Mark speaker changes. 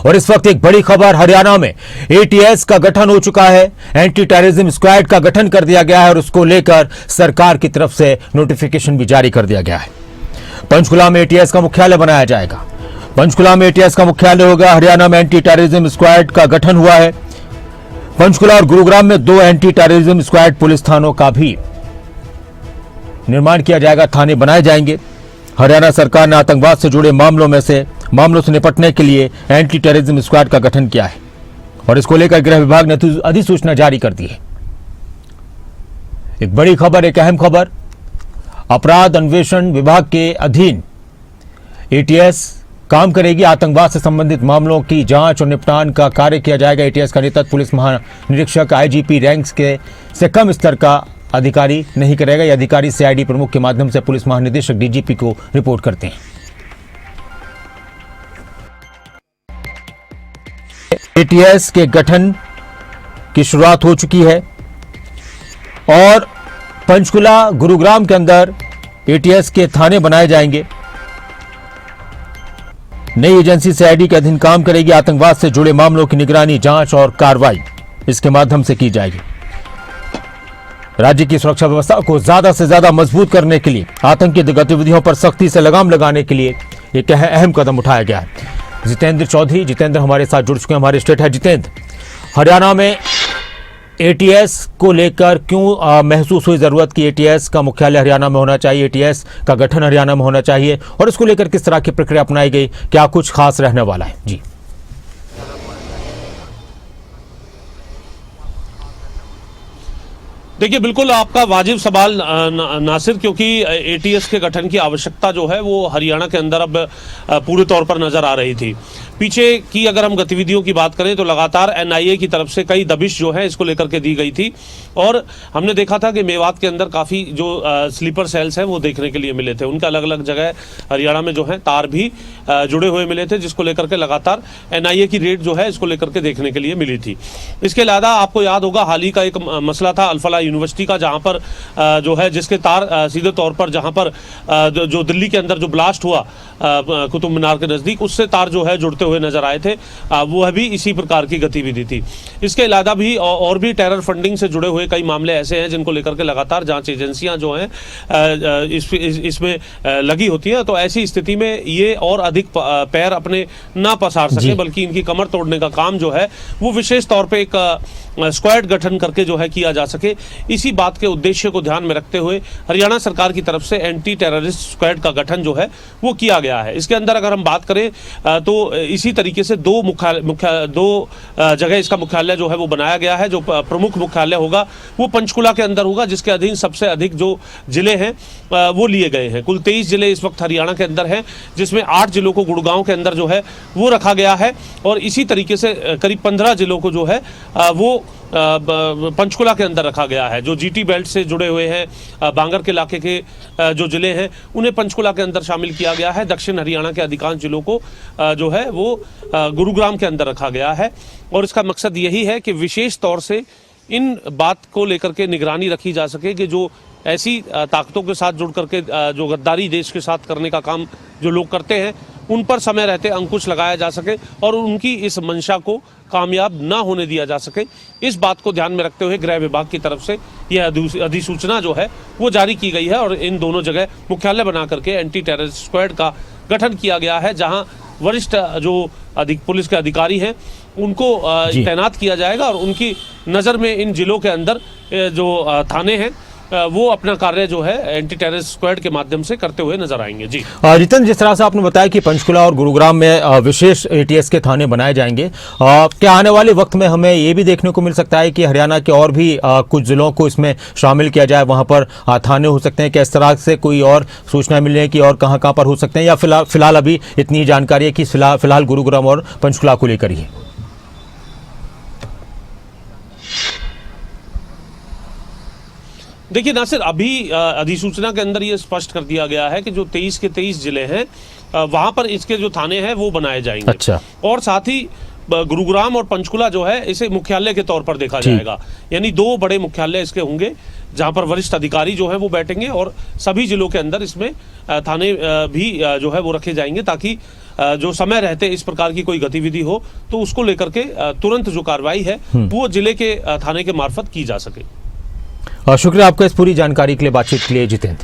Speaker 1: और इस वक्त एक बड़ी खबर, हरियाणा में एटीएस का गठन हो चुका है। एंटी टेररिज्म स्क्वाड का गठन कर दिया गया है और उसको लेकर सरकार की तरफ से नोटिफिकेशन भी जारी कर दिया गया है। पंचकुला में एटीएस का मुख्यालय बनाया जाएगा। पंचकुला में एटीएस का मुख्यालय होगा। हरियाणा में एंटी टेररिज्म स्क्वाड का गठन हुआ है। पंचकुला और गुरुग्राम में 2 एंटी टेररिज्म स्क्वाड पुलिस थानों का भी निर्माण किया जाएगा, थाने बनाए जाएंगे। हरियाणा सरकार ने आतंकवाद से जुड़े मामलों से निपटने के लिए एंटी टेररिज्म स्क्वाड का गठन किया है और इसको लेकर गृह विभाग ने अधिसूचना जारी कर दी है। एक बड़ी खबर, एक अहम खबर, अपराध अन्वेषण विभाग के अधीन एटीएस काम करेगी। आतंकवाद से संबंधित मामलों की जांच और निपटान का कार्य किया जाएगा। एटीएस का नेतृत्व पुलिस महानिरीक्षक आईजीपी रैंक्स के से कम स्तर का अधिकारी नहीं करेगा। यह अधिकारी सीआईडी प्रमुख के माध्यम से पुलिस महानिदेशक डीजीपी को रिपोर्ट करते हैं। एटीएस के गठन की शुरुआत हो चुकी है और पंचकुला, गुरुग्राम के अंदर एटीएस के थाने बनाए जाएंगे। नई एजेंसी सीआईडी के अधीन काम करेगी। आतंकवाद से जुड़े मामलों की निगरानी, जांच और कार्रवाई इसके माध्यम से की जाएगी। राज्य की सुरक्षा व्यवस्था को ज्यादा से ज्यादा मजबूत करने के लिए, आतंकी गतिविधियों पर सख्ती से लगाम लगाने के लिए एक अहम कदम उठाया गया है। जितेंद्र चौधरी, जितेंद्र हमारे साथ जुड़ चुके हैं, हमारे स्टेट है। जितेंद्र, हरियाणा में एटीएस को लेकर क्यों महसूस हुई जरूरत कि एटीएस का मुख्यालय हरियाणा में होना चाहिए, एटीएस का गठन हरियाणा में होना चाहिए, और इसको लेकर किस तरह की प्रक्रिया अपनाई गई, क्या कुछ खास रहने वाला है? जी
Speaker 2: देखिए, बिल्कुल आपका वाजिब सवाल नासिर, क्योंकि एटीएस के गठन की आवश्यकता जो है वो हरियाणा के अंदर अब पूरे तौर पर नजर आ रही थी। पीछे की अगर हम गतिविधियों की बात करें तो लगातार एनआईए की तरफ से कई दबिश जो है इसको लेकर के दी गई थी और हमने देखा था कि मेवात के अंदर काफ़ी जो स्लीपर सेल्स हैं वो देखने के लिए मिले थे। उनका अलग अलग जगह हरियाणा में जो है तार भी जुड़े हुए मिले थे, जिसको लेकर के लगातार एनआईए की रेड जो है इसको लेकर के देखने के लिए मिली थी। इसके अलावा आपको याद होगा हाल ही का एक मसला था अल्फला यूनिवर्सिटी का, जहाँ पर जो है जिसके तार सीधे तौर पर जहाँ पर जो दिल्ली के अंदर जो ब्लास्ट हुआ कुतुब मीनार के नज़दीक, उससे तार जो है जुड़ते हुए नजर आए थे। वो भी इसी प्रकार की गतिविधि थी। इसके अलावा भी और भी टेरर फंडिंग से जुड़े हुए कई मामले ऐसे हैं जिनको लेकर के लगातार जांच एजेंसियां जो हैं इसमें लगी होती हैं। तो ऐसी स्थिति में ये और अधिक पैर अपने ना पसार सके, बल्कि इनकी कमर तोड़ने का काम जो है वो विशेष तौर पे एक स्क्वाड गठन करके जो है किया जा सके। इसी बात के उद्देश्य को ध्यान में रखते हुए हरियाणा सरकार की तरफ से एंटी टेररिस्ट स्क्वाड का गठन जो है वो किया गया है। इसके अंदर अगर हम बात करें तो इसी तरीके से दो जगह इसका मुख्यालय जो है वो बनाया गया है। जो प्रमुख मुख्यालय होगा वो पंचकुला के अंदर होगा, जिसके अधीन सबसे अधिक जो जिले हैं वो लिए गए हैं। कुल 23 जिले इस वक्त हरियाणा के अंदर हैं, जिसमें 8 जिलों को गुड़गांव के अंदर जो है वो रखा गया है और इसी तरीके से करीब 15 जिलों को जो है वो पंचकुला के अंदर रखा गया है। जो जीटी बेल्ट से जुड़े हुए हैं, बांगर के इलाके के जो जिले हैं उन्हें पंचकुला के अंदर शामिल किया गया है। दक्षिण हरियाणा के अधिकांश जिलों को जो है वो गुरुग्राम के अंदर रखा गया है और इसका मकसद यही है कि विशेष तौर से इन बात को लेकर के निगरानी रखी जा सके कि जो ऐसी ताकतों के साथ जुड़ करके जो गद्दारी देश के साथ करने का काम जो लोग करते हैं उन पर समय रहते अंकुश लगाया जा सके और उनकी इस मंशा को कामयाब ना होने दिया जा सके। इस बात को ध्यान में रखते हुए गृह विभाग की तरफ से यह अधिसूचना जो है वो जारी की गई है और इन दोनों जगह मुख्यालय बना करके एंटी टेररिस्ट स्क्वाड का गठन किया गया है, जहां वरिष्ठ जो पुलिस के अधिकारी हैं उनको तैनात किया जाएगा और उनकी नज़र में इन जिलों के अंदर जो थाने हैं वो अपना कार्य जो है एंटी टेररिस्ट स्क्वाड के माध्यम से करते हुए नजर आएंगे। जी
Speaker 1: जितेंद्र, जिस तरह से आपने बताया कि पंचकुला और गुरुग्राम में विशेष एटीएस के थाने बनाए जाएंगे, क्या आने वाले वक्त में हमें ये भी देखने को मिल सकता है कि हरियाणा के और भी कुछ जिलों को इसमें शामिल किया जाए, वहां पर थाने हो सकते हैं? क्या इस तरह से कोई और सूचना मिल रही है कि और कहाँ पर हो सकते हैं, या फिलहाल अभी इतनी जानकारी है कि फिलहाल गुरुग्राम और पंचकुला को लेकर ही?
Speaker 2: देखिए नासिर, अभी अधिसूचना के अंदर ये स्पष्ट कर दिया गया है कि जो 23 के 23 जिले हैं वहां पर इसके जो थाने हैं वो बनाए जाएंगे।
Speaker 1: अच्छा।
Speaker 2: और साथ ही गुरुग्राम और पंचकुला जो है इसे मुख्यालय के तौर पर देखा जाएगा, यानी 2 बड़े मुख्यालय इसके होंगे जहां पर वरिष्ठ अधिकारी जो है वो बैठेंगे और सभी जिलों के अंदर इसमें थाने भी जो है वो रखे जाएंगे ताकि जो समय रहते इस प्रकार की कोई गतिविधि हो तो उसको लेकर के तुरंत जो कार्रवाई है वो जिले के थाने के मार्फत की जा सके।
Speaker 1: शुक्रिया आपका इस पूरी जानकारी के लिए, बातचीत के लिए जितेंद्र।